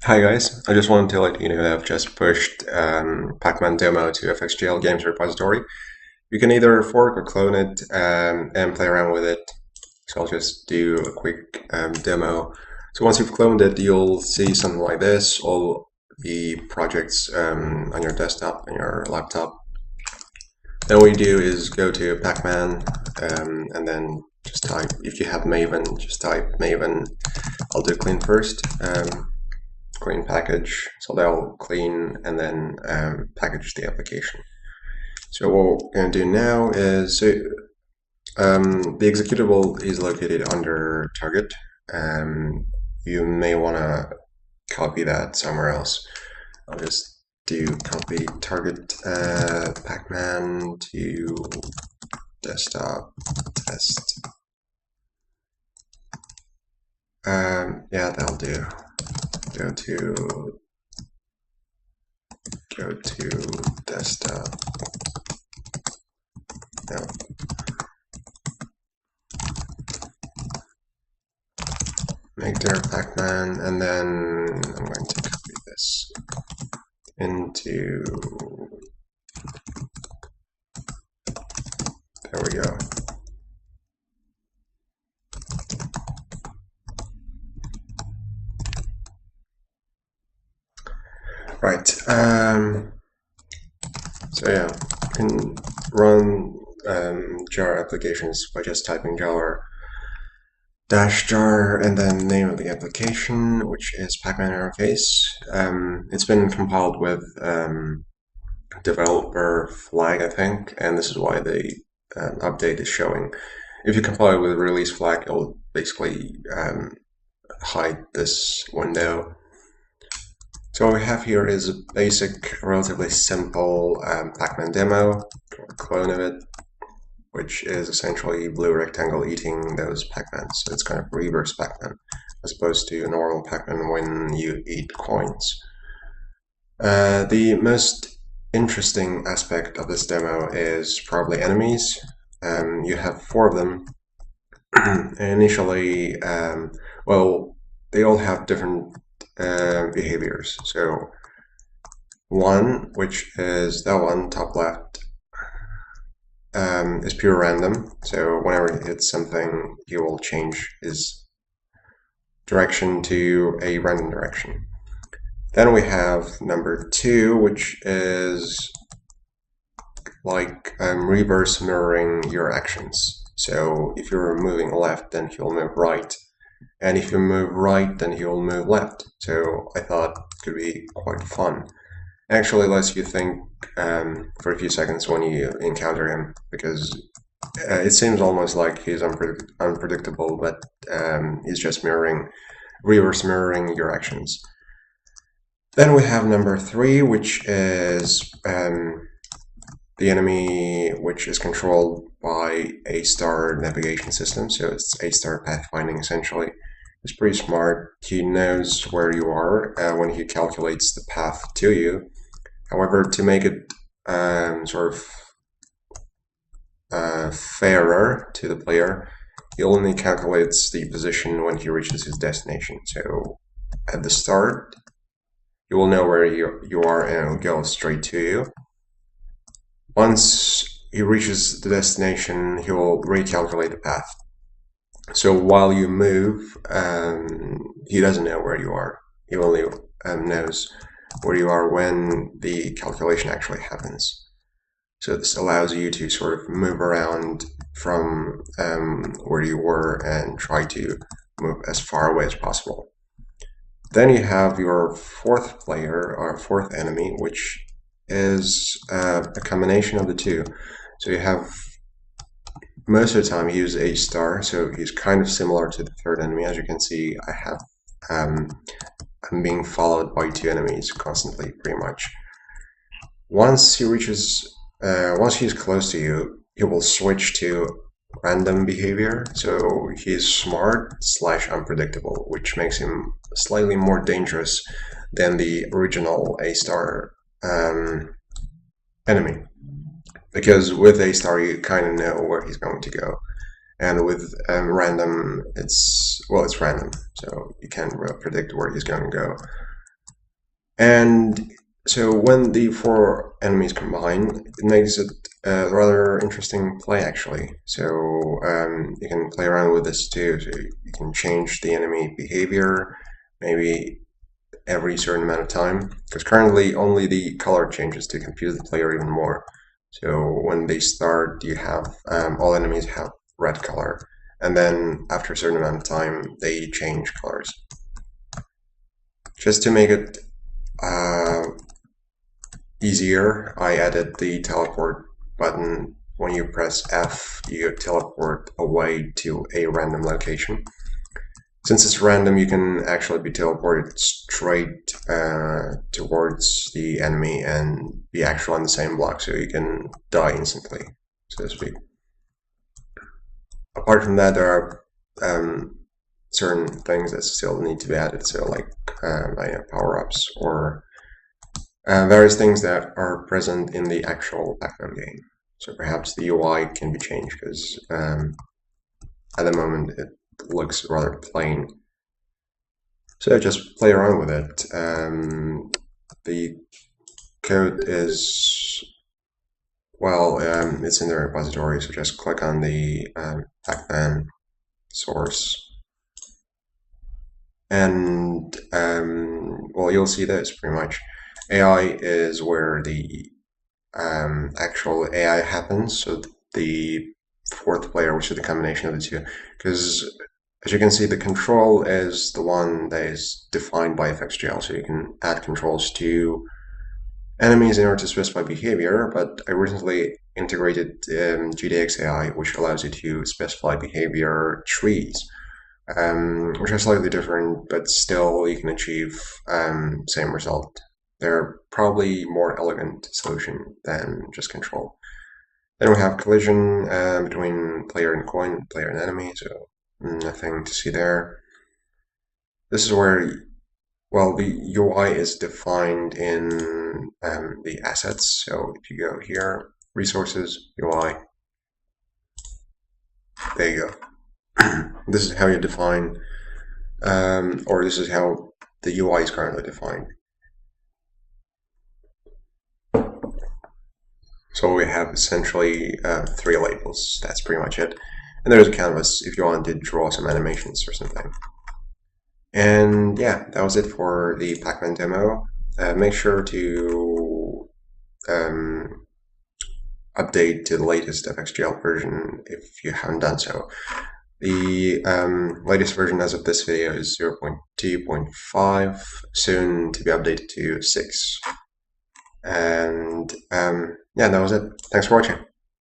Hi guys, I just wanted to let you know that I've just pushed Pac-Man Demo to FXGL Games repository. You can either fork or clone it and play around with it. So I'll just do a quick demo. So once you've cloned it, you'll see something like this, all the projects on your desktop, on your laptop. Then what you do is go to Pac-Man and then just type, if you have Maven, just type Maven. I'll do clean first. Clean package, so that'll clean and then package the application. So what we're going to do now is the executable is located under target. You may want to copy that somewhere else. I'll just do copy target Pac-Man to desktop test. Yeah, that'll do. Go to desktop. No. Make there Pac-Man, and then I'm going to copy this into. There we go. Right. So yeah, you can run jar applications by just typing jar -jar and then name of the application, which is Pac-Man interface. It's been compiled with developer flag, I think, and this is why the update is showing. If you compile it with release flag, it'll basically hide this window. So what we have here is a basic, relatively simple Pac-Man demo, or a clone of it, which is essentially blue rectangle eating those Pac-Man. So it's kind of reverse Pac-Man, as opposed to normal Pac-Man when you eat coins. The most interesting aspect of this demo is probably enemies. You have 4 of them. Initially, well, they all have different behaviors. So one, which is that one, top left, is pure random. So whenever he hits something, he will change his direction to a random direction. Then we have number 2, which is like reverse mirroring your actions. So if you're moving left, then he'll move right. And if you move right, then he'll move left. So I thought it could be quite fun. Actually lets you think for a few seconds when you encounter him, because it seems almost like he's unpredictable, but he's just reverse mirroring your actions. Then we have number 3, which is the enemy, which is controlled by A-star navigation system, so it's A-star pathfinding essentially. It's pretty smart. He knows where you are when he calculates the path to you. However, to make it sort of fairer to the player, he only calculates the position when he reaches his destination. So at the start, you will know where you are and it'll go straight to you. Once he reaches the destination, he will recalculate the path. So while you move, he doesn't know where you are. He only knows where you are when the calculation actually happens. So this allows you to sort of move around from where you were and try to move as far away as possible. Then you have your 4th player, or 4th enemy, which is a combination of the 2. So you have, most of the time, he uses A-star, so he's kind of similar to the 3rd enemy. As you can see, I have I'm being followed by 2 enemies constantly, pretty much. Once he's close to you, he will switch to random behavior. So he's smart / unpredictable, which makes him slightly more dangerous than the original A-star enemy. Because with A-star, you kind of know where he's going to go. And with random, it's random, so you can't really predict where he's going to go. And so when the four enemies combine, it makes it a rather interesting play, actually. So you can play around with this too. So you can change the enemy behavior, maybe every certain amount of time, because currently only the color changes to confuse the player even more. So when they start, you have all enemies have red color, and then after a certain amount of time, they change colors. Just to make it easier, I added the teleport button. When you press F, you teleport away to a random location. Since it's random, you can actually be teleported straight towards the enemy and be actually on the same block, so you can die instantly, so to speak. Apart from that, there are certain things that still need to be added, so like power-ups or various things that are present in the actual Pac-Man game. So perhaps the UI can be changed, because at the moment it looks rather plain. So just play around with it. The code is, well, it's in the repository, so just click on the Pac-Man source. And, well, you'll see this pretty much. AI is where the actual AI happens, so the fourth player, which is the combination of the two, because as you can see, the control is the one that is defined by FXGL, so you can add controls to enemies in order to specify behavior, but I recently integrated GDX AI, which allows you to specify behavior trees, which are slightly different, but still you can achieve same result. They're probably more elegant solution than just control. Then we have collision between player and coin, player and enemy, so nothing to see there. This is where, well, the UI is defined in the assets. So if you go here, resources, UI, there you go. This is how you define, or this is how the UI is currently defined. So we have essentially 3 labels. That's pretty much it. And there's a canvas if you want to draw some animations or something. And yeah, that was it for the Pac-Man demo. Make sure to update to the latest FXGL version if you haven't done so. The latest version as of this video is 0.2.5, soon to be updated to 6. And yeah, that was it. Thanks for watching.